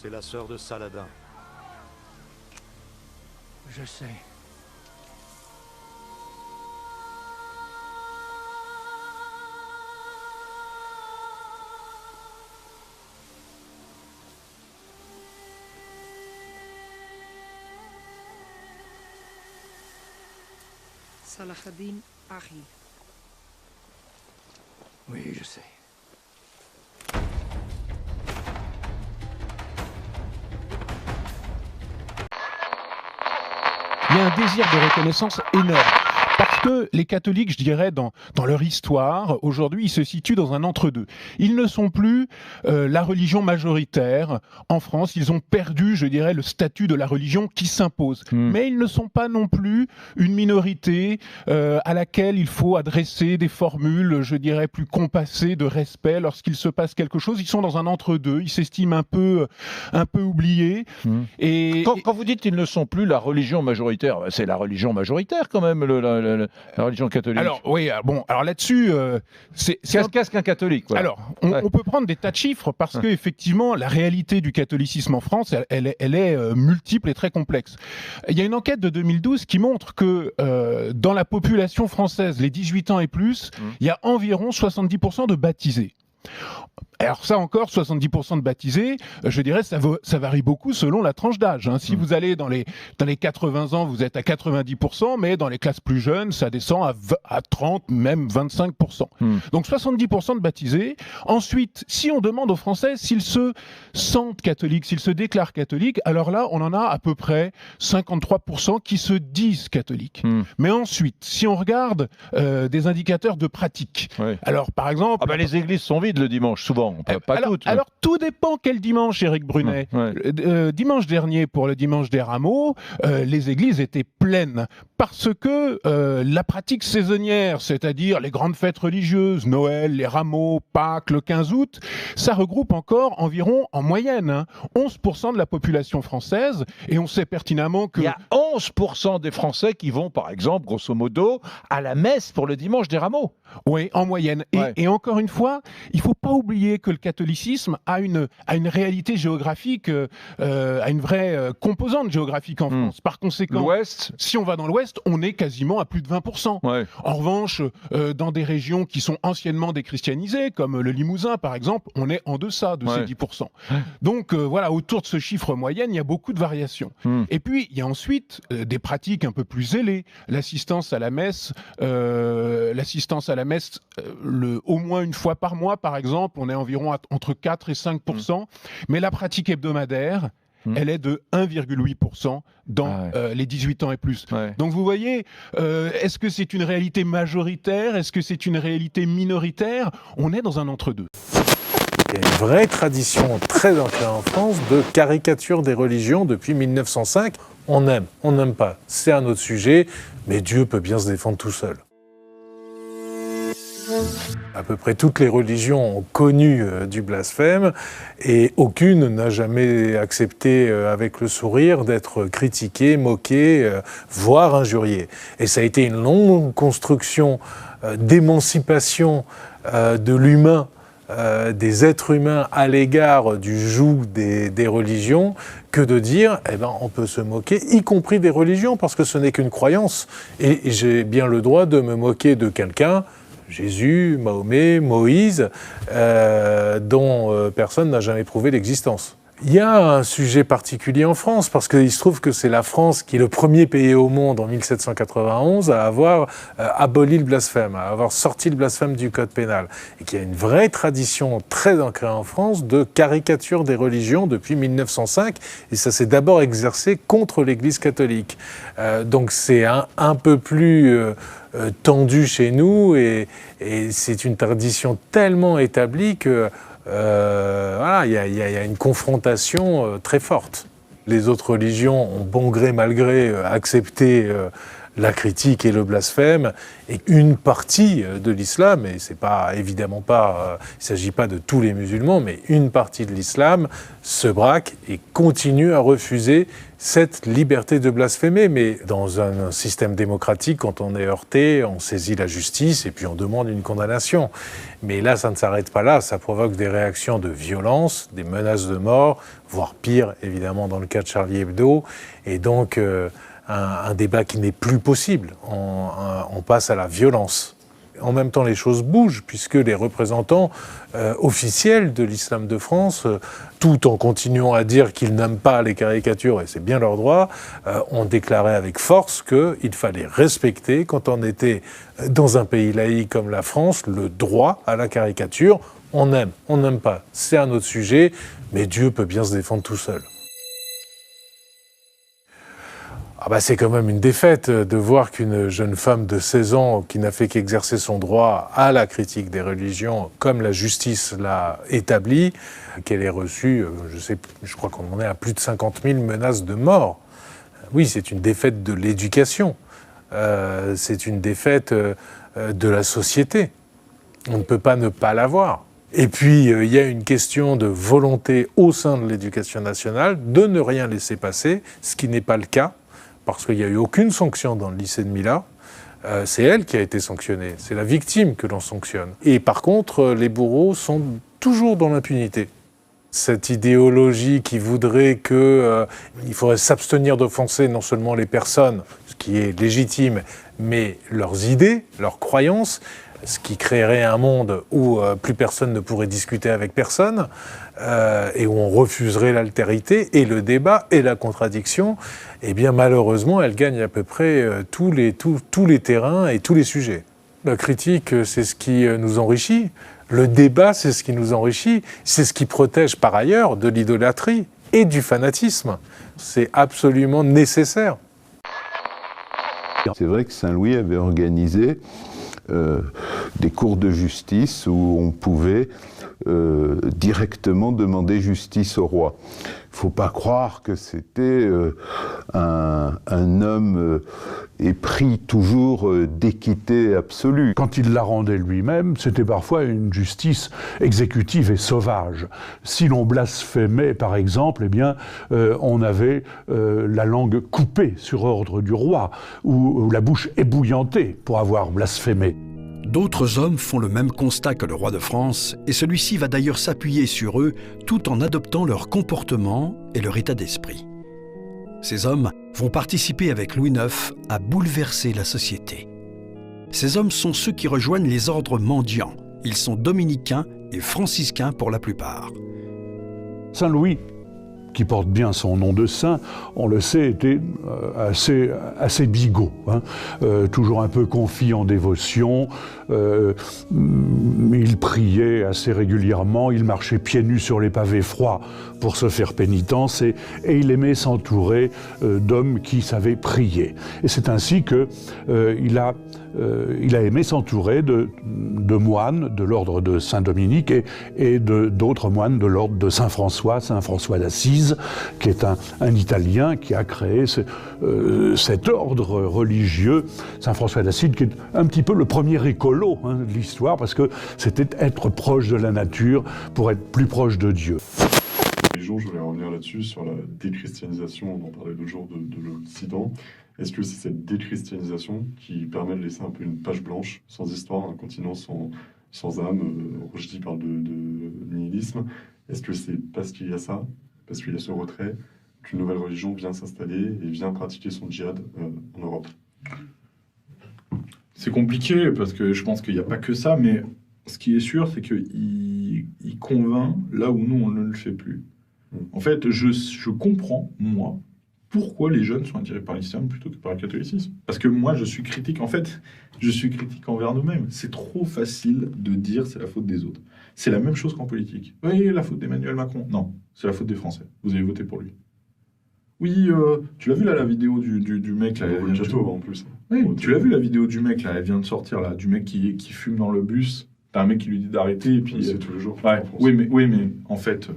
C'est la sœur de Saladin. Je sais. Salahuddin arrive. Oui, je sais. Il y a un désir de reconnaissance énorme. Parce que les catholiques, je dirais, dans leur histoire, aujourd'hui, ils se situent dans un entre-deux. Ils ne sont plus la religion majoritaire en France. Ils ont perdu, je dirais, le statut de la religion qui s'impose. Mais ils ne sont pas non plus une minorité à laquelle il faut adresser des formules, je dirais, plus compassées de respect lorsqu'il se passe quelque chose. Ils sont dans un entre-deux. Ils s'estiment un peu oubliés. Et Quand vous dites qu'ils ne sont plus la religion majoritaire, c'est la religion majoritaire quand même, la religion catholique. Alors oui, bon, alors là-dessus, Qu'est-ce qu'un catholique, voilà. Alors, on peut prendre des tas de chiffres parce que effectivement, la réalité du catholicisme en France, elle est multiple et très complexe. Il y a une enquête de 2012 qui montre que dans la population française, les 18 ans et plus, il y a environ 70% de baptisés. Alors ça encore, 70% de baptisés, je dirais, ça varie beaucoup selon la tranche d'âge. Hein. Si vous allez dans les 80 ans, vous êtes à 90%, mais dans les classes plus jeunes, ça descend à 30, même 25%. Donc 70% de baptisés. Ensuite, si on demande aux Français s'ils se sentent catholiques, s'ils se déclarent catholiques, alors là, on en a à peu près 53% qui se disent catholiques. Mais ensuite, si on regarde des indicateurs de pratique, alors par exemple... les églises sont vides le dimanche, souvent. Pas toutes. Alors, tout dépend quel dimanche, Éric Brunet. Dimanche dernier, pour le dimanche des Rameaux, les églises étaient pleines parce que la pratique saisonnière, c'est-à-dire les grandes fêtes religieuses, Noël, les Rameaux, Pâques, le 15 août, ça regroupe encore environ, en moyenne, 11% de la population française. Et on sait pertinemment que... Il y a 11% des Français qui vont, par exemple, grosso modo, à la messe pour le dimanche des Rameaux. Oui, en moyenne. Et encore une fois, il ne faut pas oublier que le catholicisme a une réalité géographique, a une vraie composante géographique en France. Par conséquent, l'Ouest, si on va dans l'Ouest, on est quasiment à plus de 20%. En revanche, dans des régions qui sont anciennement déchristianisées, comme le Limousin par exemple, on est en deçà de ces 10%. Donc voilà, autour de ce chiffre moyenne, il y a beaucoup de variations. Et puis, il y a ensuite des pratiques un peu plus zélées. L'assistance à la messe, au moins une fois par mois, par exemple, on est environ entre 4 et 5%. Mais la pratique hebdomadaire, elle est de 1,8% dans les 18 ans et plus. Donc vous voyez, est-ce que c'est une réalité majoritaire? Est-ce que c'est une réalité minoritaire? On est dans un entre-deux. Il y a une vraie tradition très ancrée en France de caricature des religions depuis 1905. On aime, on n'aime pas, c'est un autre sujet, mais Dieu peut bien se défendre tout seul. À peu près toutes les religions ont connu du blasphème et aucune n'a jamais accepté avec le sourire d'être critiquée, moquée, voire injuriée. Et ça a été une longue construction d'émancipation de l'humain, des êtres humains à l'égard du joug des religions, que de dire, on peut se moquer, y compris des religions, parce que ce n'est qu'une croyance. Et j'ai bien le droit de me moquer de quelqu'un, Jésus, Mahomet, Moïse, dont personne n'a jamais prouvé l'existence. Il y a un sujet particulier en France, parce qu'il se trouve que c'est la France qui est le premier pays au monde en 1791 à avoir aboli le blasphème, à avoir sorti le blasphème du code pénal. Et qu'il y a une vraie tradition très ancrée en France de caricature des religions depuis 1905, et ça s'est d'abord exercé contre l'Église catholique. Donc c'est un peu plus... tendu chez nous, et c'est une tradition tellement établie que il y a une confrontation très forte. Les autres religions ont bon gré mal gré accepté la critique et le blasphème, et une partie de l'islam, et c'est pas évidemment pas, il ne s'agit pas de tous les musulmans, mais une partie de l'islam se braque et continue à refuser cette liberté de blasphémer. Mais dans un système démocratique, quand on est heurté, on saisit la justice et puis on demande une condamnation. Mais là, ça ne s'arrête pas là, ça provoque des réactions de violence, des menaces de mort, voire pire, évidemment, dans le cas de Charlie Hebdo, et donc un débat qui n'est plus possible. On passe à la violence. En même temps, les choses bougent, puisque les représentants officiels de l'islam de France, tout en continuant à dire qu'ils n'aiment pas les caricatures, et c'est bien leur droit, ont déclaré avec force qu'il fallait respecter, quand on était dans un pays laïque comme la France, le droit à la caricature. On aime, on n'aime pas, c'est un autre sujet, mais Dieu peut bien se défendre tout seul. C'est quand même une défaite de voir qu'une jeune femme de 16 ans qui n'a fait qu'exercer son droit à la critique des religions, comme la justice l'a établi, qu'elle ait reçu, je crois qu'on en est à plus de 50 000 menaces de mort. Oui, c'est une défaite de l'éducation, c'est une défaite de la société. On ne peut pas ne pas l'avoir. Et puis, il y a une question de volonté au sein de l'éducation nationale de ne rien laisser passer, ce qui n'est pas le cas, parce qu'il n'y a eu aucune sanction dans le lycée de Mila. C'est elle qui a été sanctionnée, c'est la victime que l'on sanctionne. Et par contre, les bourreaux sont toujours dans l'impunité. Cette idéologie qui voudrait qu'il faudrait s'abstenir d'offenser non seulement les personnes, ce qui est légitime, mais leurs idées, leurs croyances, ce qui créerait un monde où plus personne ne pourrait discuter avec personne, et où on refuserait l'altérité et le débat et la contradiction, eh bien malheureusement, elle gagne à peu près tous les terrains et tous les sujets. La critique, c'est ce qui nous enrichit. Le débat, c'est ce qui nous enrichit. C'est ce qui protège par ailleurs de l'idolâtrie et du fanatisme. C'est absolument nécessaire. C'est vrai que Saint-Louis avait organisé des cours de justice où on pouvait directement demander justice au roi. Il ne faut pas croire que c'était un homme épris toujours d'équité absolue. Quand il la rendait lui-même, c'était parfois une justice exécutive et sauvage. Si l'on blasphémait, par exemple, eh bien, on avait la langue coupée sur ordre du roi, ou la bouche ébouillantée pour avoir blasphémé. D'autres hommes font le même constat que le roi de France, et celui-ci va d'ailleurs s'appuyer sur eux tout en adoptant leur comportement et leur état d'esprit. Ces hommes vont participer avec Louis IX à bouleverser la société. Ces hommes sont ceux qui rejoignent les ordres mendiants. Ils sont dominicains et franciscains pour la plupart. Saint Louis, qui porte bien son nom de saint, on le sait, était assez bigot, toujours un peu confit en dévotion. Il priait assez régulièrement, il marchait pieds nus sur les pavés froids pour se faire pénitence, et il aimait s'entourer d'hommes qui savaient prier. Et c'est ainsi qu'il a aimé s'entourer de moines de l'ordre de Saint-Dominique et d'autres moines de l'ordre de Saint-François d'Assise, qui est un Italien qui a créé cet ordre religieux. Saint-François d'Assise, qui est un petit peu le premier écolo de l'histoire, parce que c'était être proche de la nature pour être plus proche de Dieu. Je voulais revenir là-dessus, sur la déchristianisation, on en parlait l'autre jour de l'Occident. Est-ce que c'est cette déchristianisation qui permet de laisser un peu une page blanche, sans histoire, un continent sans âme? Rochdy parle de nihilisme. Est-ce que c'est parce qu'il y a ça, parce qu'il y a ce retrait, qu'une nouvelle religion vient s'installer et vient pratiquer son djihad en Europe? C'est compliqué, parce que je pense qu'il n'y a pas que ça, mais ce qui est sûr, c'est qu'il convainc là où nous, on ne le fait plus. En fait, je comprends, moi, pourquoi les jeunes sont attirés par l'islam plutôt que par le catholicisme. Parce que moi, je suis critique. En fait, je suis critique envers nous-mêmes. C'est trop facile de dire c'est la faute des autres. C'est la même chose qu'en politique. Oui, la faute d'Emmanuel Macron. Non, c'est la faute des Français. Vous avez voté pour lui. Oui, tu l'as vu là, la vidéo du mec là, en plus. Oui, tu l'as vu la vidéo du mec là, elle vient de sortir là, du mec qui fume dans le bus. T'as un mec qui lui dit d'arrêter et puis c'est tous les jours. Ouais, oui, mais en fait,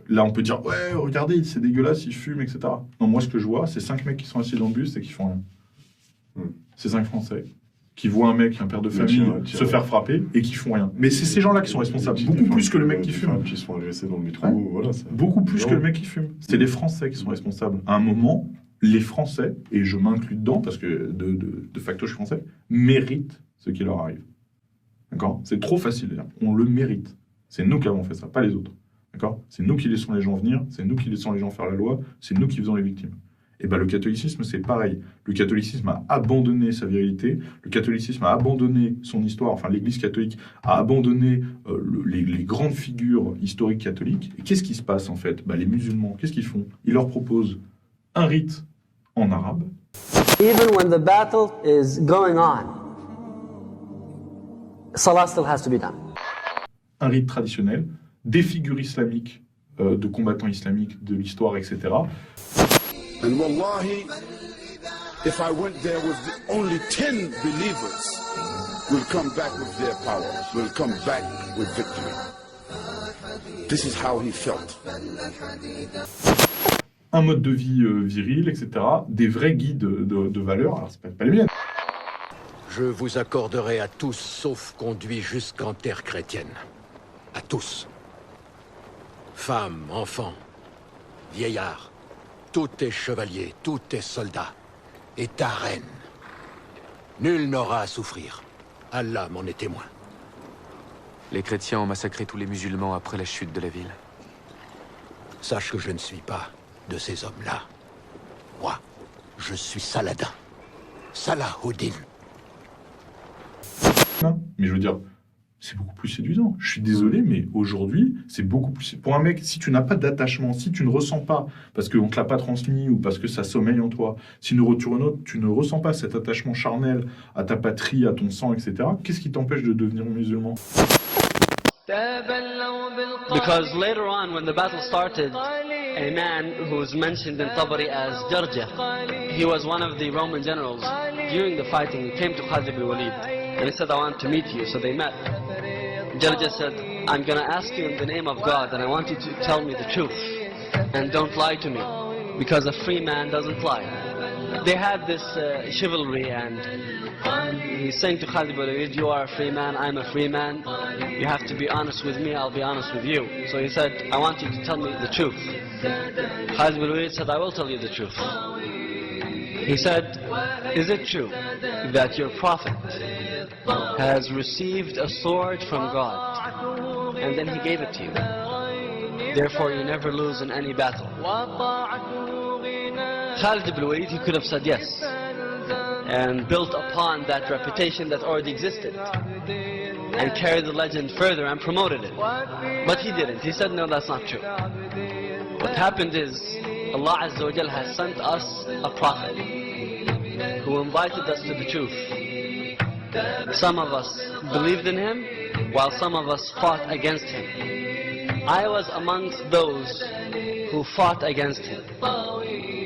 là on peut dire ouais, regardez, c'est dégueulasse, il fume, etc. Non, moi ce que je vois, c'est 5 mecs qui sont assis dans le bus et qui font rien. Ces 5 Français qui voient un mec, un père de famille, se faire frapper et qui font rien. Mais c'est ces gens-là qui sont responsables, beaucoup plus que le mec qui fume. Qui se font agresser dans le métro, voilà. Beaucoup plus que le mec qui fume. C'est les Français qui sont responsables. À un moment, les Français, et je m'inclus dedans parce que de facto je suis français, méritent ce qui leur arrive. D'accord ? C'est trop facile de dire. On le mérite. C'est nous qui avons fait ça, pas les autres. D'accord ? C'est nous qui laissons les gens venir, c'est nous qui laissons les gens faire la loi, c'est nous qui faisons les victimes. Et bien le catholicisme, c'est pareil. Le catholicisme a abandonné sa virilité, le catholicisme a abandonné son histoire, enfin l'Église catholique a abandonné les grandes figures historiques catholiques. Et qu'est-ce qui se passe en fait ? Les musulmans, qu'est-ce qu'ils font ? Ils leur proposent un rite en arabe. Even when the battle is going on, salah still has to be done. Un rite traditionnel, des figures islamiques, de combattants islamiques de l'histoire, etc. And wallahi, if I went there with only 10 believers, we'll come back with their power. We'll come back with victory. This is how he felt. Un mode de vie viril, etc. Des vrais guides de valeurs. Alors, c'est pas les miennes. Je vous accorderai à tous, sauf conduit jusqu'en terre chrétienne. À tous. Femmes, enfants, vieillards. Tout est chevalier, tout est soldat. Et ta reine. Nul n'aura à souffrir. Allah m'en est témoin. Les chrétiens ont massacré tous les musulmans après la chute de la ville. Sache que je ne suis pas de ces hommes-là. Moi, je suis Saladin. Salahuddin. Mais je veux dire, c'est beaucoup plus séduisant. Je suis désolé, mais aujourd'hui, c'est beaucoup plus... Pour un mec, si tu n'as pas d'attachement, si tu ne ressens pas, parce qu'on ne te l'a pas transmis ou parce que ça sommeille en toi, si tu ne ressens pas cet attachement charnel à ta patrie, à ton sang, etc., qu'est-ce qui t'empêche de devenir musulman ? Because later on, when the battle started, a man who's mentioned in Tabari as Jarjah, he was one of the Roman generals. During the fighting, he came to Khalid ibn Walid, and he said, I want to meet you. So they met. Jarjah said, I'm going to ask you in the name of God, and I want you to tell me the truth, and don't lie to me, because a free man doesn't lie. They had this chivalry, and he's saying to Khalid ibn Walid, you are a free man, I'm a free man, you have to be honest with me, I'll be honest with you. So he said, I want you to tell me the truth. Khalid ibn Walid said, I will tell you the truth. He said, is it true that your prophet has received a sword from God, and then he gave it to you? Therefore you never lose in any battle. Khalid ibn Walid, he could have said yes, and built upon that reputation that already existed, and carried the legend further and promoted it. But he didn't. He said, no, that's not true. What happened is, Allah Azza wa Jal has sent us a prophet who invited us to the truth. Some of us believed in him, while some of us fought against him. I was amongst those who fought against him.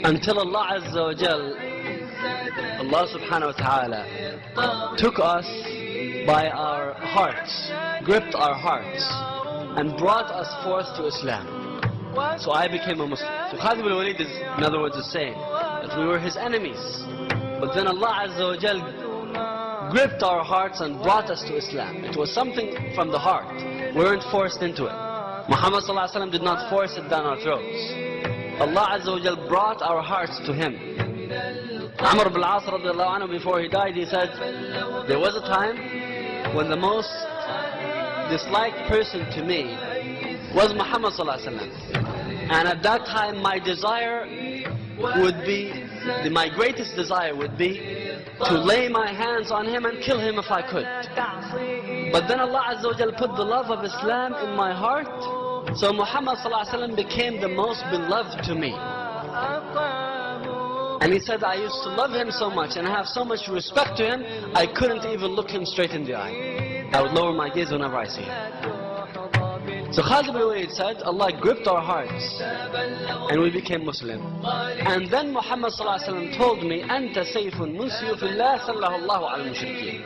Until Allah Azza wa Jal, Allah subhanahu wa ta'ala, took us by our hearts, gripped our hearts, and brought us forth to Islam. So I became a Muslim. So Khalid ibn Walid is, in other words, is saying that we were his enemies. But then Allah Azza wa Jal gripped our hearts and brought us to Islam. It was something from the heart. We weren't forced into it. Muhammad sallallahu alaihi wasallam did not force it down our throats. Allah Azza wa Jal brought our hearts to him. Amr ibn al-As radiallahu anhu, before he died, he said, there was a time when the most disliked person to me was Muhammad sallallahu alaihi wasallam. And at that time my desire would be, my greatest desire would be to lay my hands on him and kill him if I could. But then Allah Azza wa Jal put the love of Islam in my heart, so Muhammad sallallahu alaihi wasallam became the most beloved to me. And he said, I used to love him so much and have so much respect to him, I couldn't even look him straight in the eye. I would lower my gaze whenever I see him. So Khalid ibn Walid said, Allah gripped our hearts and we became Muslim. And then Muhammad sallallahu alaihi wasallam told me, Anta sayfun min suyufillah sallallahu al mushrikeen.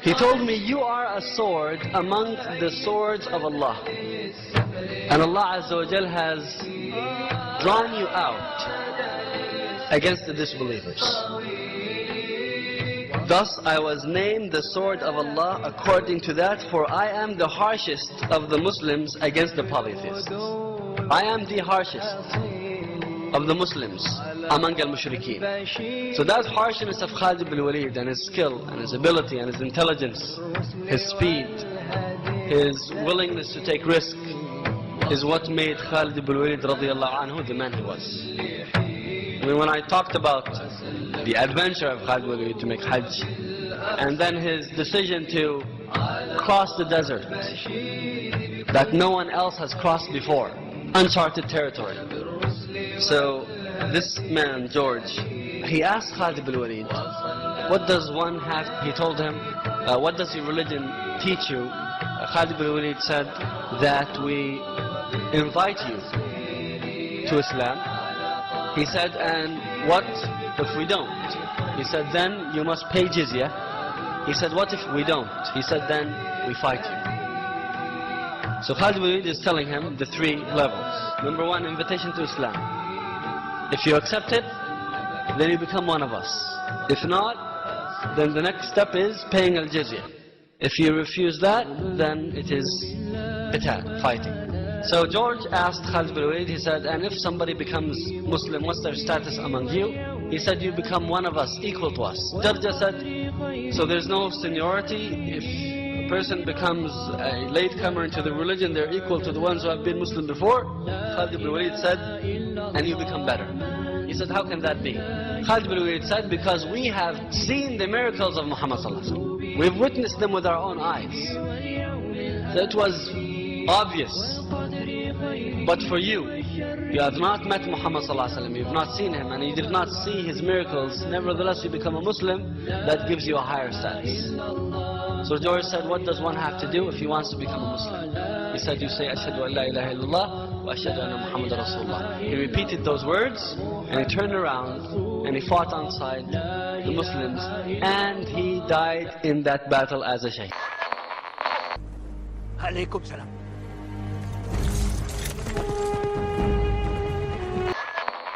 He told me, you are a sword among the swords of Allah. And Allah Azza wa Jal has drawn you out against the disbelievers. Thus I was named the sword of Allah according to that, for I am the harshest of the Muslims against the polytheists. I am the harshest of the Muslims among al-mushrikeen. So that harshness of Khalid ibn Walid and his skill and his ability and his intelligence, his speed, his willingness to take risk, is what made Khalid ibn Walid radiallahu anhu the man he was. I mean, when I talked about the adventure of Khalid ibn Walid to make Hajj, and then his decision to cross the desert that no one else has crossed before, uncharted territory. So this man, George, he asked Khalid ibn Walid, what does one have, he told him, what does your religion teach you? Khalid ibn Walid said that we invite you to Islam. He said, and what if we don't? He said, then you must pay jizya. He said, what if we don't? He said, then we fight you. So Khalid ibn Walid is telling him the three levels. Number one, invitation to Islam. If you accept it, then you become one of us. If not, then the next step is paying al-jizya. If you refuse that, then it is qital, fighting. So George asked Khalid ibn Walid, he said, and if somebody becomes Muslim, what's their status among you? He said, you become one of us, equal to us. Darja said, so there's no seniority. If a person becomes a latecomer into the religion, they're equal to the ones who have been Muslim before. Khalid ibn Walid said, and you become better. He said, how can that be? Khalid ibn Walid said, because we have seen the miracles of Muhammad sallallahu alaihi wasallam. We've witnessed them with our own eyes. So it was obvious. But for you, you have not met Muhammad sallallahu alaihi wasallam, you have not seen him, and you did not see his miracles. Nevertheless, you become a Muslim. That gives you a higher status. So George said, what does one have to do if he wants to become a Muslim? He said, you say, Ashhadu an la ilaha illallah wa ashhadu anna Muhammad Rasulullah. He repeated those words, and he turned around, and he fought onside the Muslims, and he died in that battle as a shaykh. Alaykum salam.